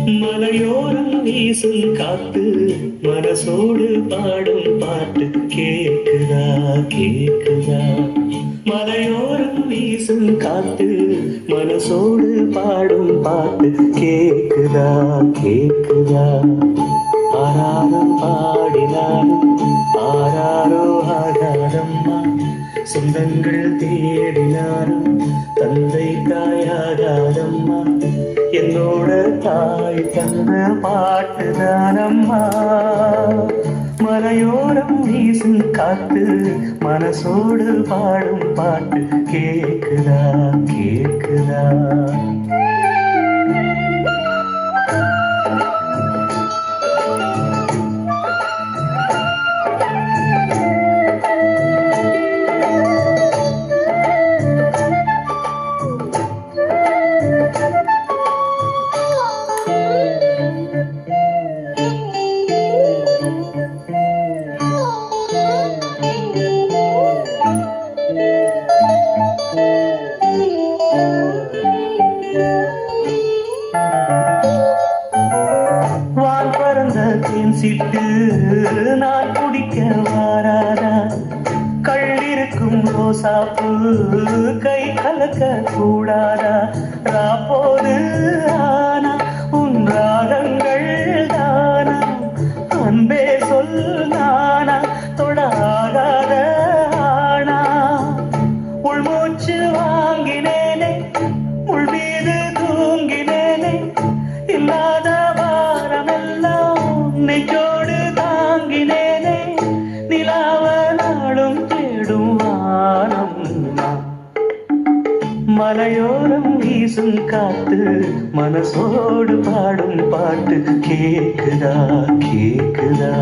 மலையோரம் வீசும் காத்து மனசோடு பாடும் பாட்டு கேக்குதா கேக்குதா. மலையோரம் வீசும் காத்து மனசோடு பாடும் பாட்டு கேக்குதா கேக்குதா. ஆராரம் பாடினாலும் ஆராரோ ஆகாதம்மா, சொந்தங்கள் தேடினாலும் தந்தை தாயாகாதம்மா. என்னோட தாய் தந்த பாட்டுதானம்மா. மலையோரம் வீசும் காத்து மனசோடு பாடும் பாட்டு கேக்குதா கேக்குதா. வால் பறந்த தேன் சிட்டு நான் குடிக்க வாராதா, கள்ளிருக்கும் ரோசாப்பு கை கலக்க கூடாதா. ராப்போது ஆனா உன் ராகங்கள் தானா, அன்பே சொல் நானா தொடாகாத ஆனா. உள்மூச்சு வாங்கினேனே உள் மீது தூங்கினேனே, இல்லாத வாரமெல்லாம் நெஞ்சோடு தாங்கினேனே. நிலாவ நாளும் தேடும் வானம். மலையோரம் வீசும் காத்து மனசோடு பாடும் பாட்டு கேக்குதா கேக்குதா.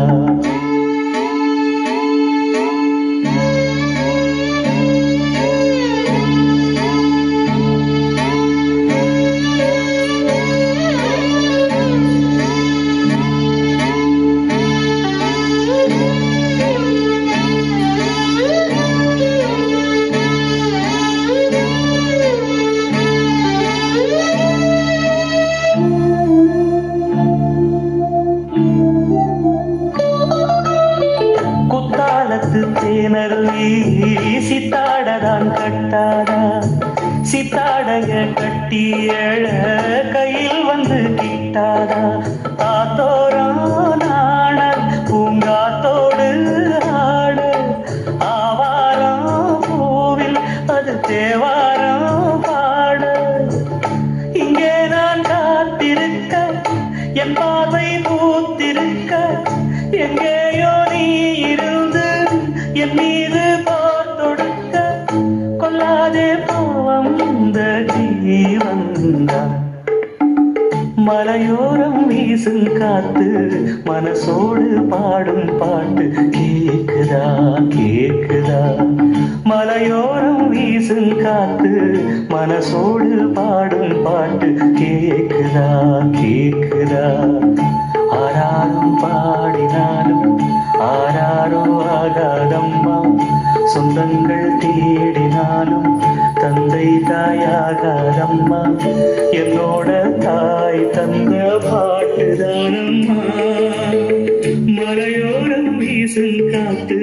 தேனருவி சித்தாடதான் கட்டாதா, சித்தாடைய கட்டி எழ கையில் வந்து கிட்டாதா. ஆத்தோரம் நாண பூங்காத்தோடு ஆட, ஆவாரம் பூவில் அது தேவாரம் பாட. இங்கே நான் காத்திருக்க என் பார்வை பூத்திருக்க, எங்கேயோ நீ இருந்து என் மீது போர் தொடுக்க. கொல்லாதே பாவம் இந்த ஜீவன்தான். மலையோரம் வீசும் காத்து மனசோடு பாடும் பாட்டு கேக்குதா கேக்குதா. மலையோரம் வீசும் காத்து மனசோடு பாடும் பாட்டு கேக்குதா கேக்குதா. ஆராரும் பாடினாலும் ஆராரோ ஆகாதம்மா, சொந்தங்கள் தேடினாலும் தந்தை தாயாகாதம்மா. என்னோட தாய் தந்த பாட்டுதானம்மா. மலையோரம் வீசும் காத்து